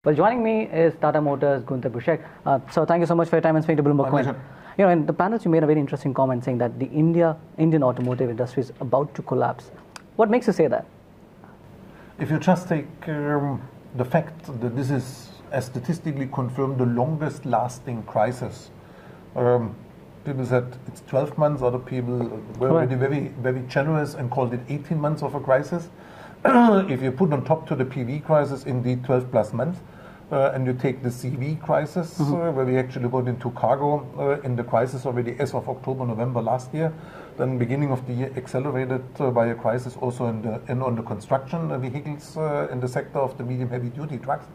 Well, joining me is Tata Motors' Guenter Butschek. So thank you so much for your time and speaking to Bloomberg Coin. In the panels you made a very interesting comment saying that the Indian automotive industry is about to collapse. What makes you say that? If you just take the fact that this is, as statistically confirmed, the longest lasting crisis. People said it's 12 months, other people were already very generous and called it 18 months of a crisis. If you put on top to the PV crisis, indeed 12 plus months, and you take the CV crisis, where we actually got into cargo in the crisis already as of October, November last year, then beginning of the year accelerated by a crisis also on the construction vehicles in the sector of the medium heavy duty trucks.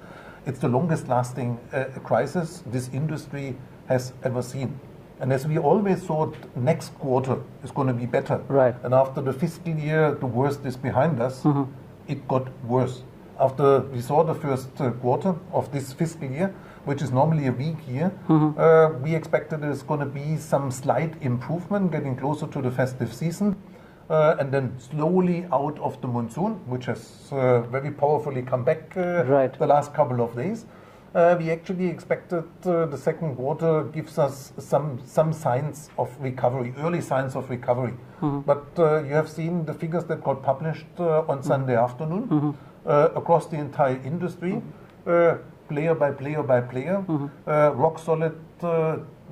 It's the longest lasting crisis this industry has ever seen. And as we always thought, next quarter is going to be better. Right. And after the fiscal year, the worst is behind us. It got worse. After we saw the first quarter of this fiscal year, which is normally a weak year, we expected there's going to be some slight improvement, getting closer to the festive season, and then slowly out of the monsoon, which has very powerfully come back the last couple of days. We actually expected the second quarter gives us some signs of recovery, early signs of recovery. But you have seen the figures that got published on Sunday afternoon across the entire industry, player by player by player, rock solid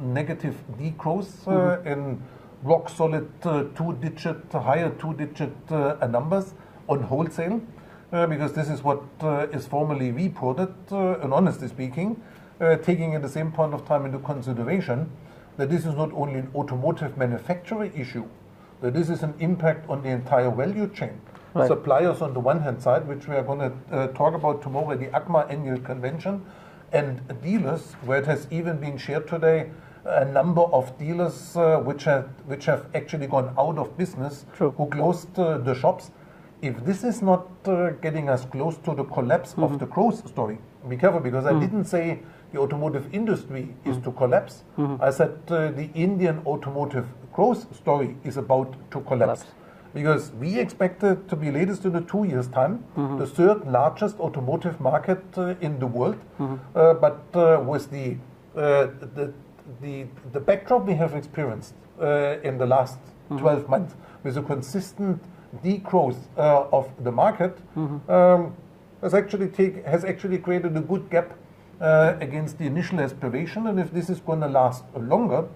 negative degrowth in rock solid higher two-digit numbers on wholesale. Because this is what is formally reported, and honestly speaking, taking at the same point of time into consideration that this is not only an automotive manufacturing issue, that this is an impact on the entire value chain. Right. Suppliers on the one hand side, which we are going to talk about tomorrow at the ACMA annual convention, and dealers, where it has even been shared today, a number of dealers which have actually gone out of business, who closed the shops. If this is not getting us close to the collapse of the growth story, be careful, because I didn't say the automotive industry is to collapse. I said the Indian automotive growth story is about to collapse. Because we expected to be latest in 2 years' time, the third largest automotive market in the world. But with the backdrop we have experienced in the last 12 months, with a consistent degrowth of the market, has actually created a good gap against the initial aspiration. And if this is going to last longer,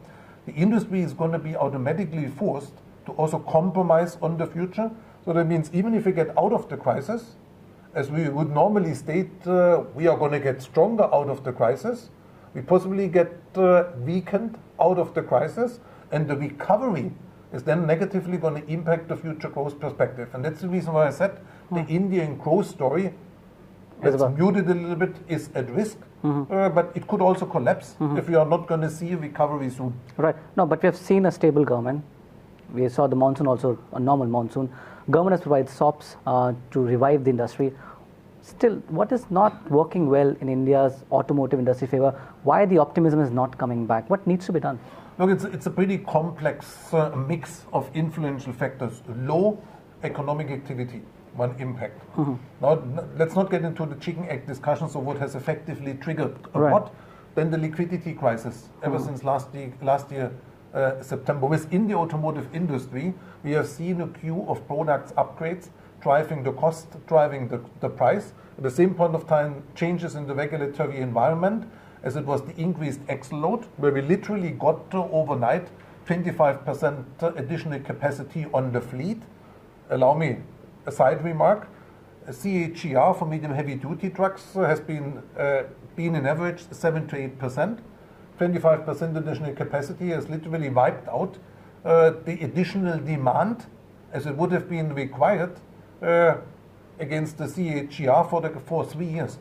the industry is going to be automatically forced to also compromise on the future. So that means even if we get out of the crisis, as we would normally state, we are going to get stronger out of the crisis. We possibly get weakened out of the crisis, and the recovery is then negatively going to impact the future growth perspective. And that's the reason why I said the Indian growth story, that's muted a little bit, is at risk, but it could also collapse if we are not going to see a recovery soon. Right. No, but we have seen a stable government. We saw the monsoon also, a normal monsoon. Government has provided SOPs to revive the industry. Still, what is not working well in India's automotive industry favor? Why the optimism is not coming back? What needs to be done? Look, it's a pretty complex mix of influential factors. Low economic activity, one impact. Now, let's not get into the chicken egg discussions of what has effectively triggered what. Then the liquidity crisis ever since last year, September. Within the automotive industry, we have seen a queue of products upgrades, driving the cost, driving the price. At the same point of time, changes in the regulatory environment, as it was the increased axle load, where we literally got overnight 25% additional capacity on the fleet. Allow me a side remark. CAGR for medium heavy duty trucks has been in average 7 to 8%. 25% additional capacity has literally wiped out the additional demand as it would have been required against the CAGR for 3 years.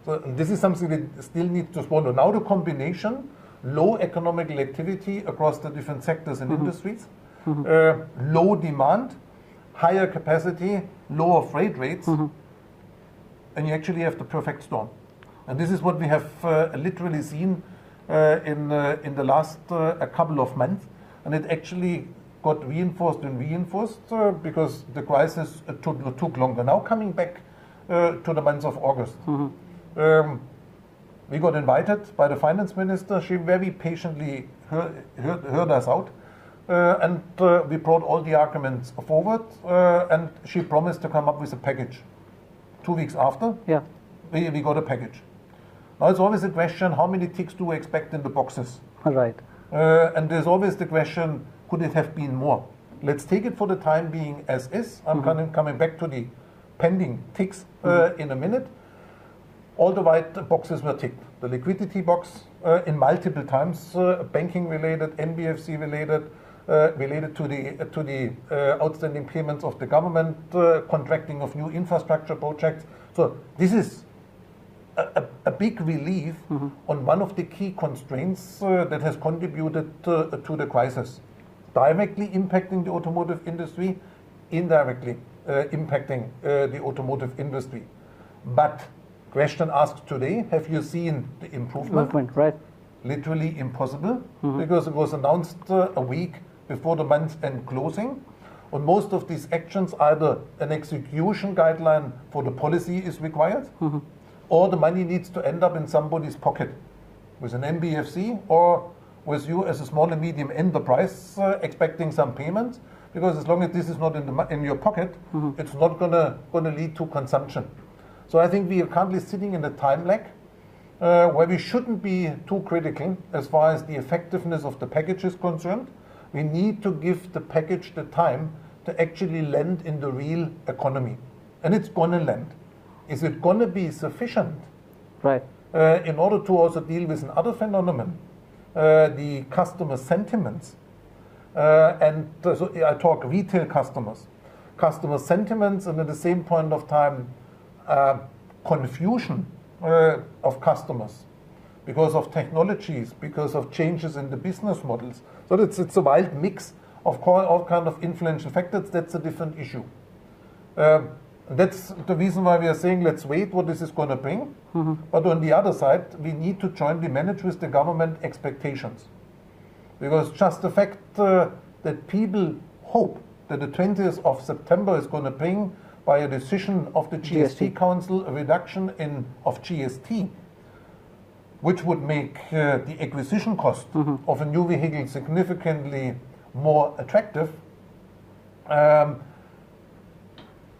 So this is something that still needs to swallow. Now the combination, low economic activity across the different sectors and industries, low demand, higher capacity, lower freight rates, and you actually have the perfect storm. And this is what we have literally seen in the last a couple of months. And it actually got reinforced because the crisis took longer. Now coming back to the months of August. We got invited by the finance minister. She very patiently heard us out. And we brought all the arguments forward. And she promised to come up with a package. 2 weeks after, we got a package. Now it's always a question, how many ticks do we expect in the boxes? Right. And there's always the question, could it have been more? Let's take it for the time being as is. I'm coming back to the pending ticks in a minute. All the white boxes were ticked. The liquidity box in multiple times, banking related, NBFC related, related to the outstanding payments of the government, contracting of new infrastructure projects. So this is a big relief on one of the key constraints that has contributed to the crisis, directly impacting the automotive industry, indirectly impacting the automotive industry. But question asked today, have you seen the improvement? Right. Literally impossible, because it was announced a week before the month end closing. On most of these actions, either an execution guideline for the policy is required, or the money needs to end up in somebody's pocket, with an NBFC or with you as a small and medium enterprise expecting some payment, because as long as this is not in your pocket, it's not gonna lead to consumption. So I think we are currently sitting in a time lag where we shouldn't be too critical as far as the effectiveness of the package is concerned. We need to give the package the time to actually land in the real economy. And it's going to land. Is it going to be sufficient? Right. In order to also deal with another phenomenon, the customer sentiments. So I talk retail customers. Customer sentiments, and at the same point of time, confusion of customers because of technologies, because of changes in the business models. So it's a wild mix of all kind of influential factors. That's a different issue. That's the reason why we are saying let's wait what this is going to bring. But on the other side, we need to jointly manage with the government expectations. Because just the fact that people hope that the 20th of September is going to bring, by a decision of the GST Council, a reduction of GST, which would make the acquisition cost of a new vehicle significantly more attractive,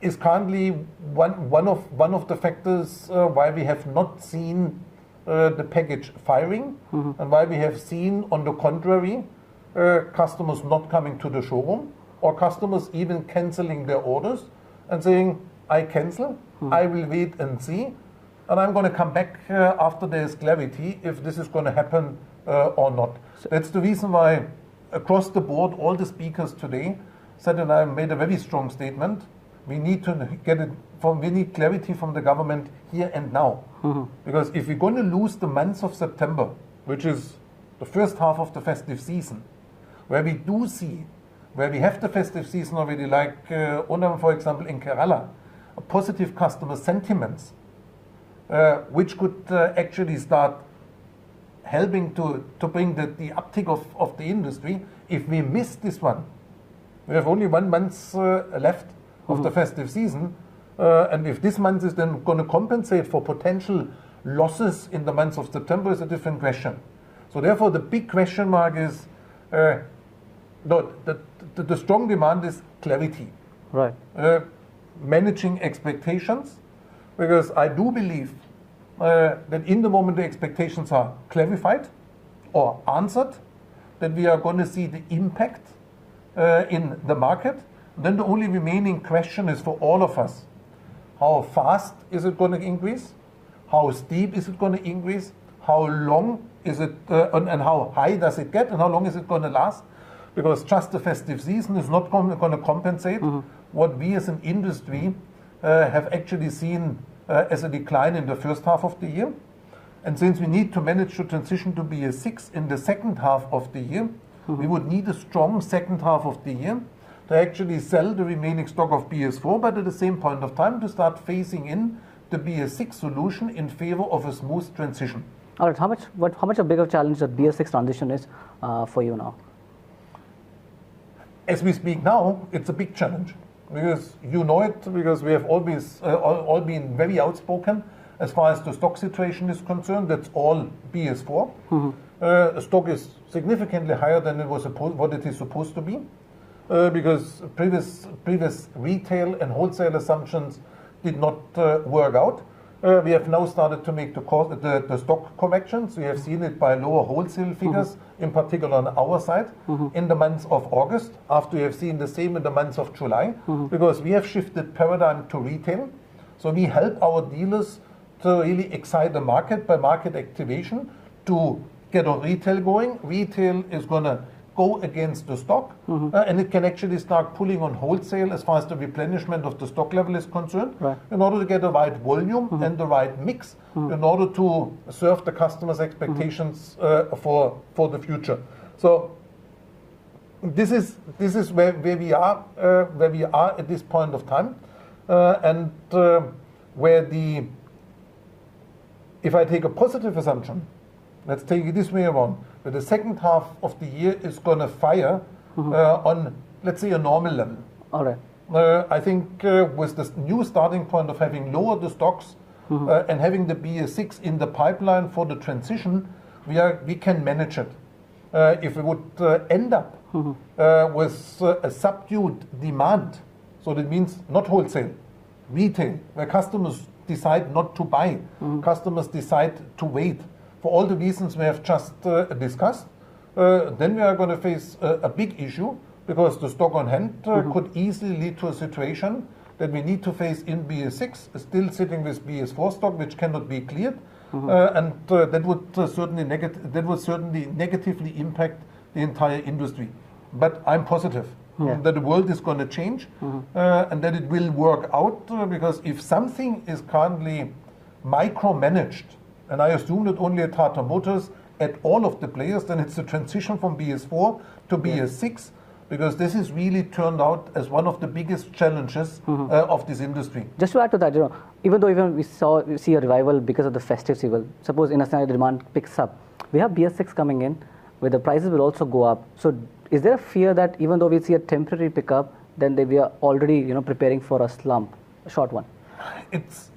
is currently one of the factors why we have not seen the package firing, and why we have seen, on the contrary, customers not coming to the showroom, or customers even cancelling their orders and saying, I cancel, I will wait and see, and I'm going to come back after there is clarity if this is going to happen or not. That's the reason why across the board all the speakers today said, and I made a very strong statement, we need to we need clarity from the government here and now. Because if we're going to lose the month of September, which is the first half of the festive season, where we have the festive season already, like for example in Kerala, positive customer sentiments, which could actually start helping to bring the uptick of the industry. If we miss this one, we have only 1 month left of the festive season, and if this month is then going to compensate for potential losses in the month of September is a different question. So therefore the big question mark is, the strong demand is clarity. Right. Managing expectations, because I do believe that in the moment the expectations are clarified or answered, that we are going to see the impact in the market. Then the only remaining question is for all of us, how fast is it going to increase? How steep is it going to increase? How long is it, and how high does it get, and how long is it going to last? Because just the festive season is not going to compensate what we as an industry have actually seen as a decline in the first half of the year. And since we need to manage the transition to BS6 in the second half of the year, we would need a strong second half of the year to actually sell the remaining stock of BS4, but at the same point of time to start phasing in the BS6 solution in favor of a smooth transition. All right, how much a bigger challenge that BS6 transition is for you now? As we speak now, it's a big challenge, because you know it, because we have always all been very outspoken As far as the stock situation is concerned, that's all BS4. Stock is significantly higher than what it is supposed to be, because previous retail and wholesale assumptions did not work out. We have now started to make the stock corrections. We have seen it by lower wholesale figures, in particular on our side, in the months of August, after we have seen the same in the months of July, because we have shifted paradigm to retail. So we help our dealers to really excite the market by market activation to get on retail going. Retail is going to go against the stock, and it can actually start pulling on wholesale as far as the replenishment of the stock level is concerned, in order to get the right volume and the right mix, in order to serve the customers' expectations for the future. So this is where we are at this point of time, and where if I take a positive assumption, let's take it this way around, that the second half of the year is going to fire on, let's say, a normal level. All right. I think with the new starting point of having lowered the stocks and having the BS6 in the pipeline for the transition, we can manage it. If we would end up with a subdued demand, so that means not wholesale, retail, where customers decide not to buy, customers decide to wait, for all the reasons we have just discussed, then we are going to face a big issue, because the stock on hand could easily lead to a situation that we need to face in BS6, still sitting with BS4 stock, which cannot be cleared, and that would certainly negatively impact the entire industry. But I'm positive that the world is going to change, and that it will work out, because if something is currently micromanaged, and I assume that only at Tata Motors, at all of the players, then it's the transition from BS4 to BS6, because this is really turned out as one of the biggest challenges of this industry. Just to add to that, even though we see a revival because of the festive season, suppose in a scenario the demand picks up, we have BS6 coming in, where the prices will also go up. So is there a fear that even though we see a temporary pickup, then we are already preparing for a slump, a short one? It's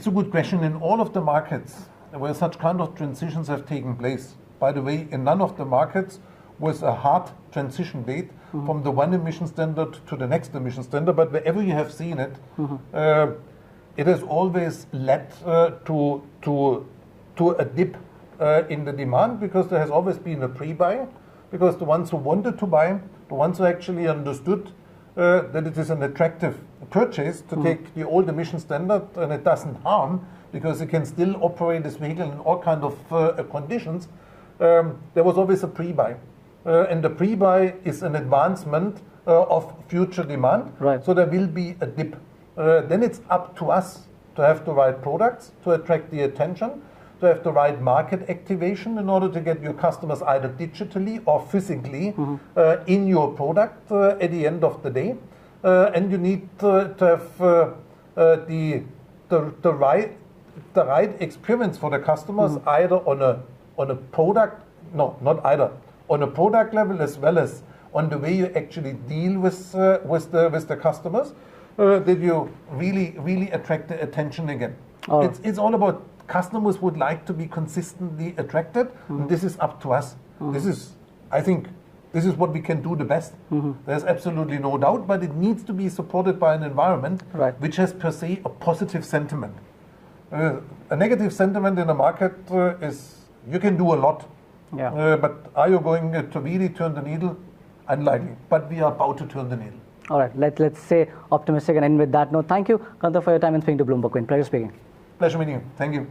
a good question. In all of the markets where such kind of transitions have taken place, by the way, in none of the markets was a hard transition date from the one emission standard to the next emission standard, but wherever you have seen it, it has always led to a dip in the demand, because there has always been a pre-buy, because the ones who wanted to buy, the ones who actually understood that it is an attractive purchase to take the old emission standard, and it doesn't harm, because it can still operate this vehicle in all kind of conditions, there was always a pre-buy. And the pre-buy is an advancement of future demand, so there will be a dip. Then it's up to us to have the right products to attract the attention, to have the right market activation in order to get your customers either digitally or physically in your product at the end of the day. And you need to have the right experience for the customers, either on a product, no, not either, on a product level as well as on the way you actually deal with the customers, that you really attract the attention again. It's all about customers would like to be consistently attracted, and this is up to us. I think this is what we can do the best. There's absolutely no doubt, but it needs to be supported by an environment which has per se a positive sentiment. A negative sentiment in the market is, you can do a lot, but are you going to really turn the needle? Unlikely, but we are about to turn the needle. All right, let's say optimistic and end with that note. Thank you, Guenter, for your time and speaking to Bloomberg. Pleasure speaking. Pleasure meeting you. Thank you.